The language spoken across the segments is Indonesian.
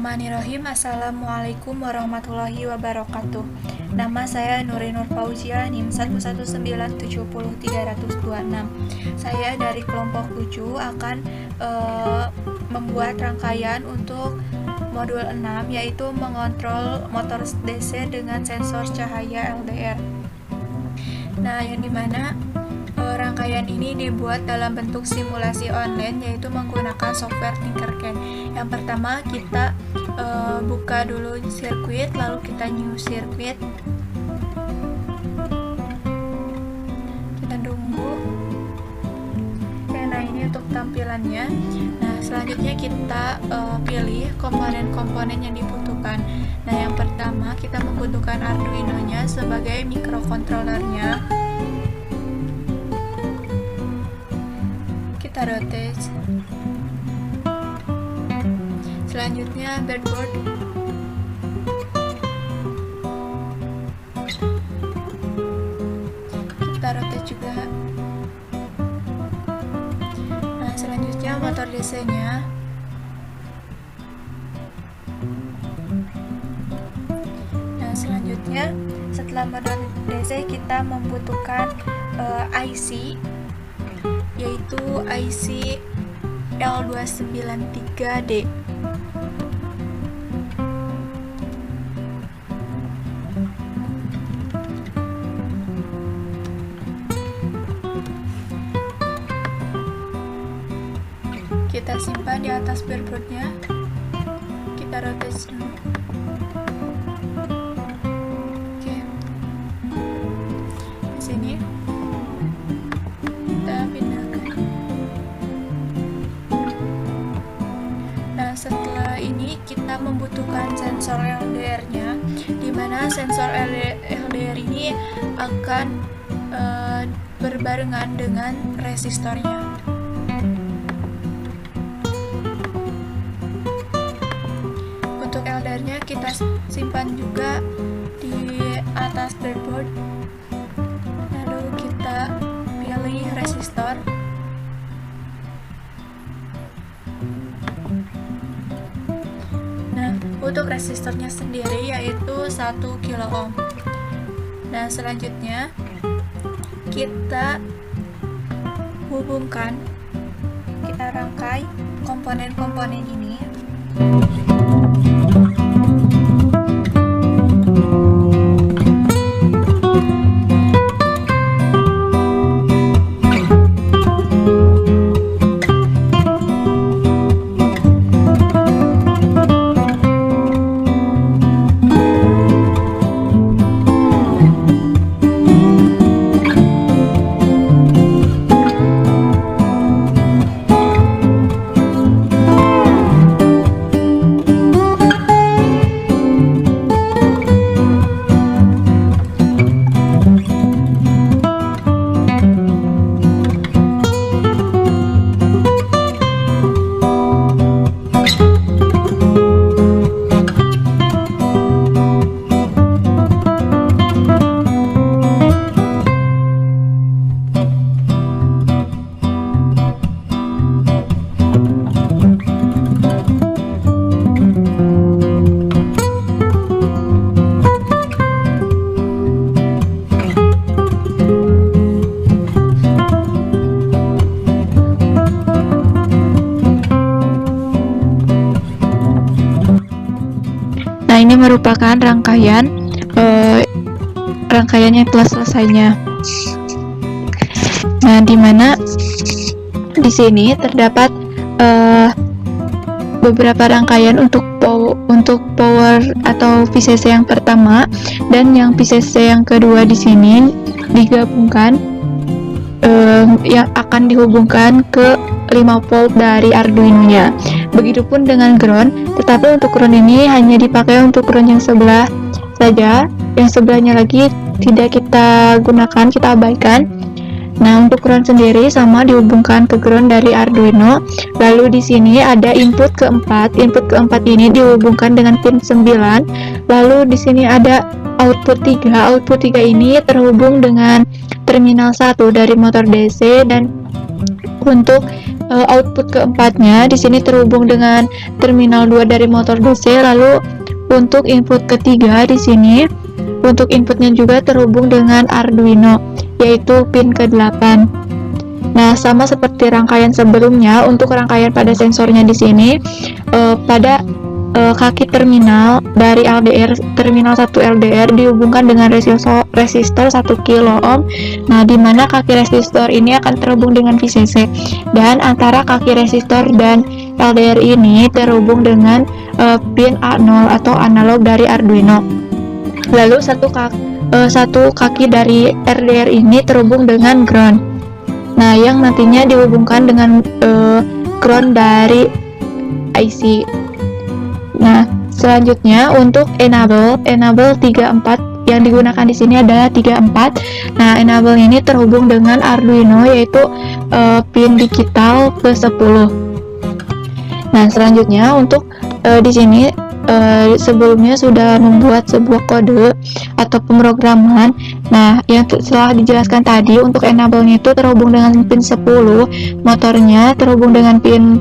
Bismillahirrahmanirrahim. Assalamualaikum warahmatullahi wabarakatuh. Nama saya Nurinur Fauzia, NIM 119703026. Saya dari kelompok 7 akan membuat rangkaian untuk modul 6, yaitu mengontrol motor DC dengan sensor cahaya LDR. Nah, yang dimana rangkaian ini dibuat dalam bentuk simulasi online, yaitu menggunakan software Tinkercad. Yang pertama kita buka dulu sirkuit, lalu kita new sirkuit, kita tunggu. Nah, ini untuk tampilannya. Nah, selanjutnya kita pilih komponen-komponen yang dibutuhkan. Nah, yang pertama kita membutuhkan Arduino-nya sebagai microcontroller-nya. Kita rotate. Selanjutnya breadboard. Kita rotate juga. Nah, selanjutnya motor DC-nya. Nah, selanjutnya setelah motor DC kita membutuhkan IC, yaitu IC L293D. Kita simpan di atas breadboardnya. Kita rotate dulu. Oke. Di sini kita pindahkan. Nah, setelah ini kita membutuhkan sensor LDR-nya, di mana sensor LDR ini akan berbarengan dengan resistornya. Untuk LDR-nya kita simpan juga di atas breadboard. Lalu kita pilih resistor. Nah, untuk resistornya sendiri yaitu 1 kilo ohm. Nah, selanjutnya kita hubungkan, kita rangkai komponen-komponen ini. Nah, ini merupakan rangkaian yang telah selesainya. Nah, dimana di sini terdapat beberapa rangkaian untuk power atau VCC yang pertama dan yang VCC yang kedua di sini digabungkan, yang akan dihubungkan ke 5 volt dari Arduino-nya. Begitupun dengan ground, tetapi untuk ground ini hanya dipakai untuk ground yang sebelah saja, yang sebelahnya lagi tidak kita gunakan, kita abaikan. Nah, untuk ground sendiri sama dihubungkan ke ground dari Arduino. Lalu di sini ada input keempat. Input keempat ini dihubungkan dengan pin 9. Lalu di sini ada output 3. Output 3 ini terhubung dengan terminal 1 dari motor DC, dan untuk output keempatnya di sini terhubung dengan terminal 2 dari motor DC. Lalu untuk input ketiga di sini, untuk inputnya juga terhubung dengan Arduino, yaitu pin ke-8. Nah, sama seperti rangkaian sebelumnya, untuk rangkaian pada sensornya di sini, pada kaki terminal dari LDR, terminal 1 LDR dihubungkan dengan resistor 1 kilo ohm. Nah, di mana kaki resistor ini akan terhubung dengan VCC, dan antara kaki resistor dan LDR ini terhubung dengan pin A0 atau analog dari Arduino. Lalu satu kaki dari LDR ini terhubung dengan ground. Nah, yang nantinya dihubungkan dengan ground dari IC. Nah, selanjutnya untuk enable 34 yang digunakan di sini adalah 34. Nah, enable ini terhubung dengan Arduino, yaitu pin digital ke-10. Nah, selanjutnya untuk di sini sebelumnya sudah membuat sebuah kode atau pemrograman. Nah, yang telah dijelaskan tadi, untuk enable-nya itu terhubung dengan pin 10, motornya terhubung dengan pin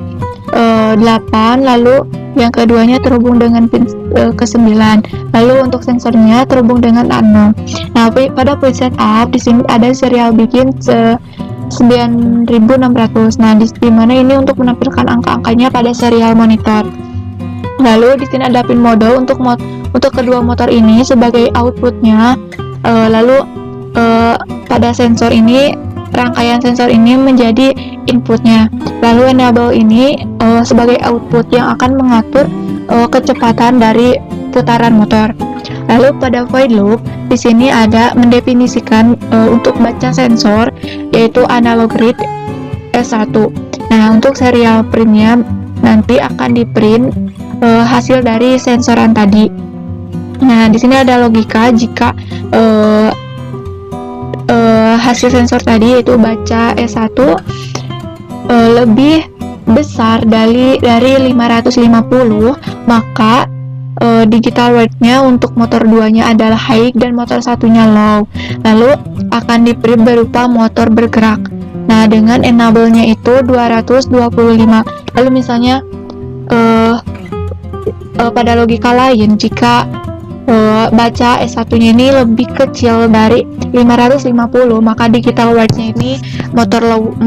8, lalu yang keduanya terhubung dengan pin ke-9. Lalu untuk sensornya terhubung dengan A0. Nah, pada point setup di sini ada serial begin 9600. Nah, di mana ini untuk menampilkan angka-angkanya pada serial monitor. Lalu di sini ada pin mode untuk kedua motor ini sebagai outputnya. Lalu pada sensor ini, rangkaian sensor ini menjadi inputnya. Lalu enable ini sebagai output yang akan mengatur kecepatan dari putaran motor. Lalu pada void loop di sini ada mendefinisikan untuk baca sensor, yaitu analog read S1. Nah, untuk serial printnya nanti akan di-print hasil dari sensoran tadi. Nah, di sini ada logika jika hasil sensor tadi yaitu baca S1 lebih besar dari 550, maka digital weight-nya untuk motor 2-nya adalah high dan motor 1-nya low. Lalu akan di-print berupa motor bergerak. Nah, dengan enable-nya itu 225. Lalu misalnya pada logika lain, jika baca S1-nya ini lebih kecil dari 550, maka digital weight-nya ini motor 2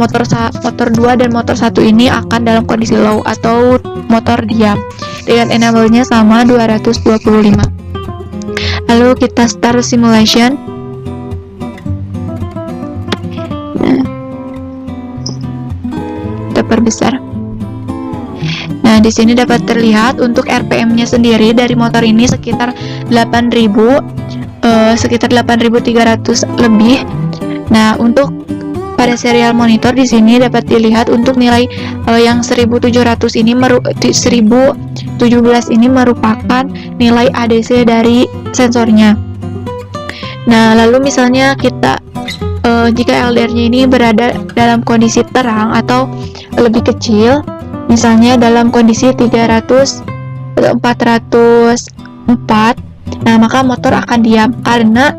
dan motor 1 ini akan dalam kondisi low atau motor diam, dengan enable-nya sama 225. Lalu kita start simulation. Nah, kita perbesar. Nah, di sini dapat terlihat untuk RPM-nya sendiri dari motor ini sekitar 8.300 lebih. Nah, untuk pada serial monitor di sini dapat dilihat untuk nilai yang 1700 ini 1017 ini merupakan nilai ADC dari sensornya. Nah, lalu misalnya kita jika LDR-nya ini berada dalam kondisi terang atau lebih kecil, misalnya dalam kondisi 300 atau 404, nah maka motor akan diam karena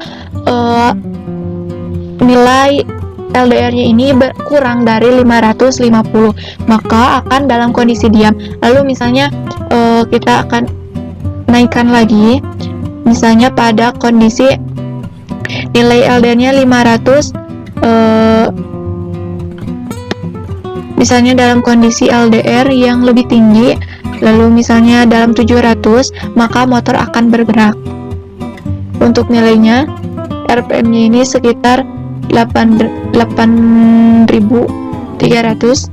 nilai LDR-nya ini kurang dari 550, maka akan dalam kondisi diam. Lalu misalnya kita akan naikkan lagi, misalnya pada kondisi nilai LDR-nya 500, misalnya dalam kondisi LDR yang lebih tinggi, lalu misalnya dalam 700, maka motor akan bergerak. Untuk nilainya, RPM-nya ini sekitar 8.300.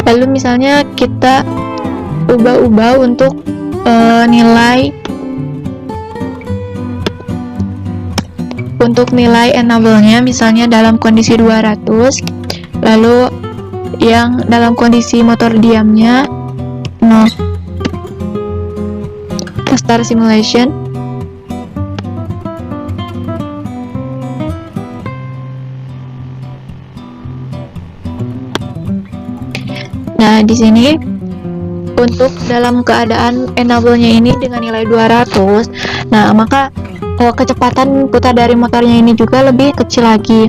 Lalu misalnya kita ubah-ubah untuk nilai enable-nya, misalnya dalam kondisi 200, lalu yang dalam kondisi motor diamnya 0. Start simulation. Nah, di sini untuk dalam keadaan enable-nya ini dengan nilai 200, nah maka kecepatan putar dari motornya ini juga lebih kecil lagi.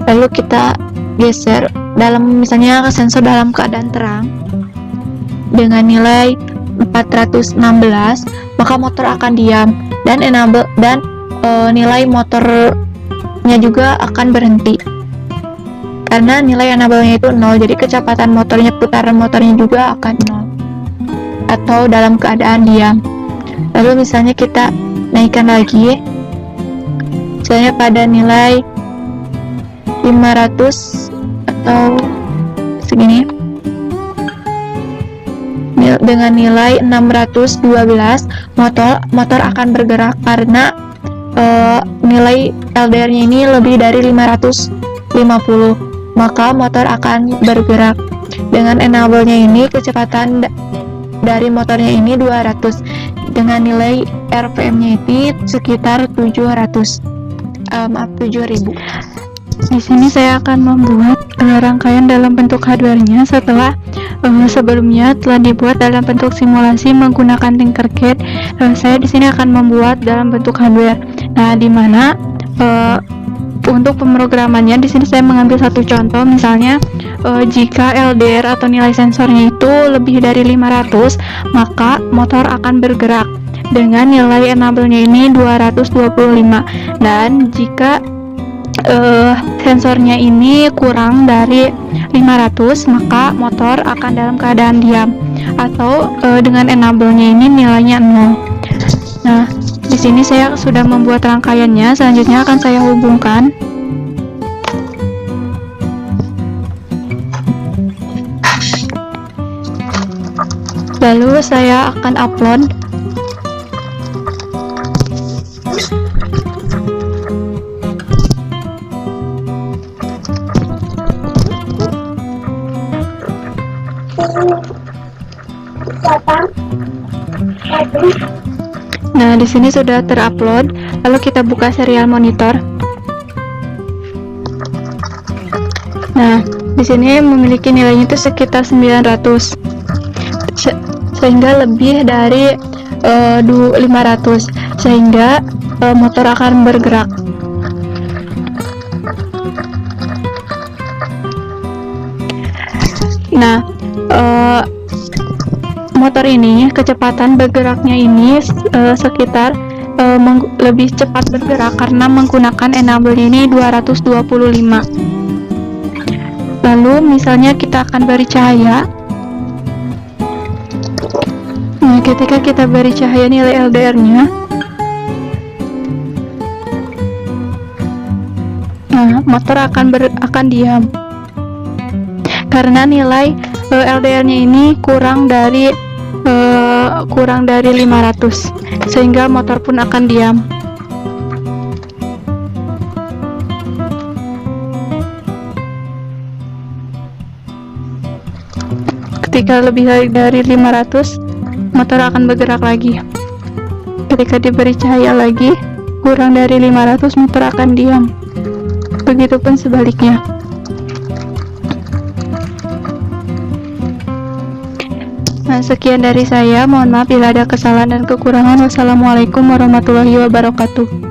Lalu kita geser dalam misalnya sensor dalam keadaan terang dengan nilai 416, maka motor akan diam dan nilai motornya juga akan berhenti karena nilai enable-nya itu 0, jadi kecepatan motornya, putaran motornya juga akan 0 atau dalam keadaan diam. Lalu misalnya kita naikkan lagi, misalnya pada nilai 500 atau segini, dengan nilai 612, motor akan bergerak karena nilai LDR-nya ini lebih dari 550, maka motor akan bergerak. Dengan enable-nya ini kecepatan dari motornya ini 200 dengan nilai RPM-nya ini sekitar 7000. Di sini saya akan membuat rangkaian dalam bentuk hardware-nya setelah sebelumnya telah dibuat dalam bentuk simulasi menggunakan Tinkercad. Saya di sini akan membuat dalam bentuk hardware. Nah, di mana untuk pemrogramannya di sini saya mengambil satu contoh, misalnya jika LDR atau nilai sensornya itu lebih dari 500, maka motor akan bergerak dengan nilai enable-nya ini 225. Dan jika sensornya ini kurang dari 500, maka motor akan dalam keadaan diam atau dengan enable-nya ini nilainya 0. Nah, di sini saya sudah membuat rangkaiannya, selanjutnya akan saya hubungkan. Lalu saya akan upload. Nah, di sini sudah terupload. Lalu kita buka serial monitor. Nah, di sini memiliki nilainya itu sekitar 900, sehingga lebih dari 500, sehingga motor akan bergerak. Nah, motor ini kecepatan bergeraknya ini sekitar lebih cepat bergerak karena menggunakan enable ini 225. Lalu misalnya kita akan beri cahaya. Nah, ketika kita beri cahaya nilai LDR-nya, nah, motor akan diam karena nilai LDR-nya ini kurang dari 500, sehingga motor pun akan diam. Ketika lebih dari 500, motor akan bergerak lagi. Ketika diberi cahaya lagi, kurang dari 500, motor akan diam. Begitupun sebaliknya. Nah, sekian dari saya. Mohon maaf bila ada kesalahan dan kekurangan. Wassalamualaikum warahmatullahi wabarakatuh.